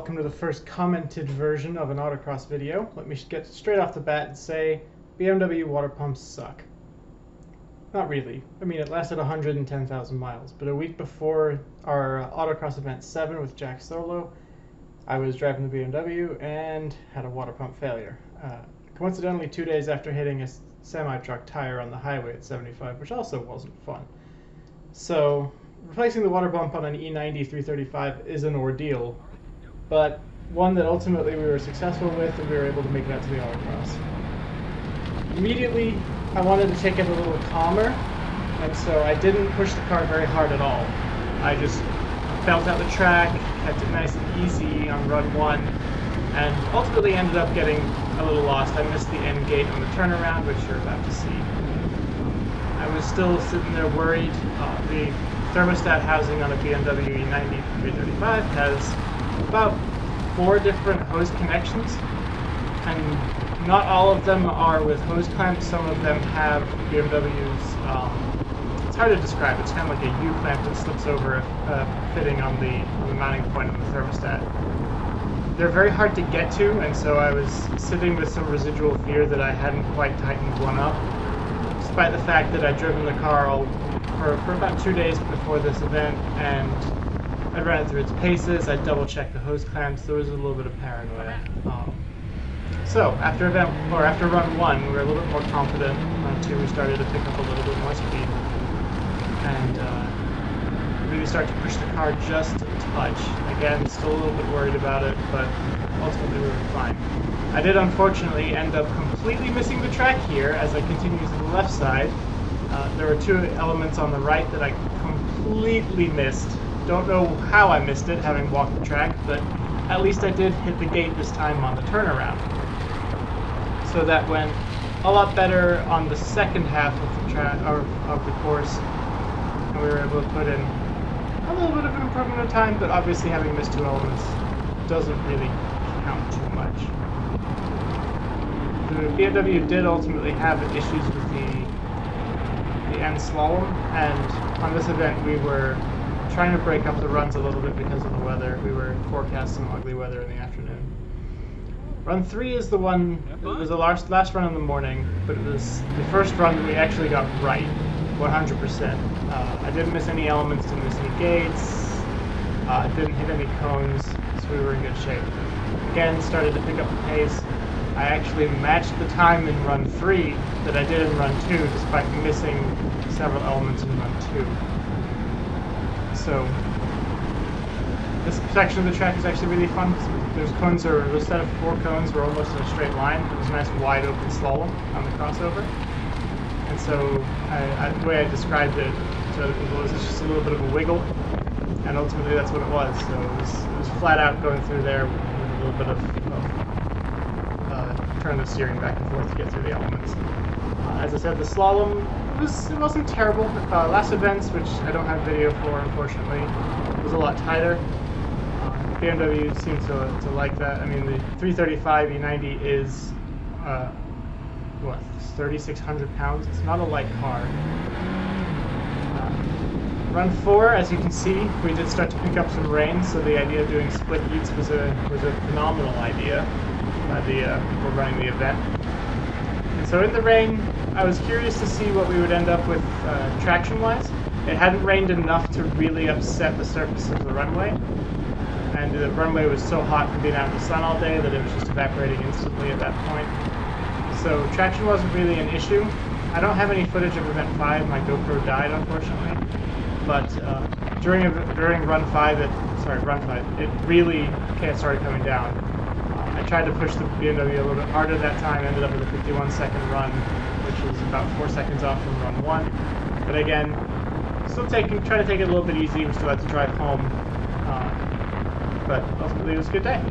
welcome to the first commented version of an autocross video. Let me get straight off the bat and say BMW water pumps suck. Not really. I mean, it lasted 110,000 miles, but a week before our autocross event 7 with Jack Solo, I was driving the BMW and had a water pump failure. Coincidentally, 2 days after hitting a semi-truck tire on the highway at 75, which also wasn't fun. So, replacing the water pump on an E90 335 is an ordeal, but one that ultimately we were successful with and we were able to make it out to the autocross. Immediately, I wanted to take it a little calmer, and so I didn't push the car very hard at all. I just felt out the track, kept it nice and easy on run 1, and ultimately ended up getting a little lost. I missed the end gate on the turnaround, which you're about to see. I was still sitting there worried. The thermostat housing on a BMW E90 335 has about 4 different hose connections, and not all of them are with hose clamps. Some of them have BMW's, it's hard to describe, it's kind of like a U-clamp that slips over fitting on the mounting point of the thermostat. They're very hard to get to, and so I was sitting with some residual fear that I hadn't quite tightened one up, despite the fact that I'd driven the car for about 2 days before this event, and I'd ran it through its paces, I'd double-checked the hose clamps. There was a little bit of paranoia. So after run 1, we were a little bit more confident. Run 2, we started to pick up a little bit more speed, and really start to push the car just a touch. Again, still a little bit worried about it, but ultimately we were fine. I did unfortunately end up completely missing the track here as I continued to the left side. There were 2 elements on the right that I completely missed. Don't know how I missed it, having walked the track, but at least I did hit the gate this time on the turnaround. So that went a lot better on the second half of the course, and we were able to put in a little bit of an improvement of time, but obviously having missed 2 elements doesn't really count too much. The BMW did ultimately have issues with the end slalom, and on this event we were trying to break up the runs a little bit because of the weather. We were forecasting ugly weather in the afternoon. Run 3 is the one, it was the last run in the morning, but it was the first run that we actually got right, 100%. I didn't miss any elements, didn't miss any gates, didn't hit any cones, so we were in good shape. Again, started to pick up the pace. I actually matched the time in run 3 that I did in run 2, despite missing several elements in run 2. So this section of the track is actually really fun. There's a set of 4 cones were almost in a straight line. It was a nice wide open slalom on the crossover. And so the way I described it, so it was just a little bit of a wiggle, and ultimately that's what it was. So it was flat out going through there with a little bit of turn the steering back and forth to get through the elements. As I said, the slalom, it wasn't terrible. Last events, which I don't have video for unfortunately, was a lot tighter. BMW seemed to like that. I mean, the 335 E90 is, what, 3,600 pounds? It's not a light car. Run 4, as you can see, we did start to pick up some rain, so the idea of doing split heats was a phenomenal idea by the people running the event. And so in the rain, I was curious to see what we would end up with traction-wise. It hadn't rained enough to really upset the surface of the runway, and the runway was so hot from being out in the sun all day that it was just evaporating instantly at that point. So traction wasn't really an issue. I don't have any footage of event 5, my GoPro died unfortunately, but during run 5, it really started coming down. I tried to push the BMW a little bit harder that time, ended up with a 51-second run, which was about 4 seconds off from run 1. But again, still trying to take it a little bit easy. We still had to drive home, but ultimately it was a good day.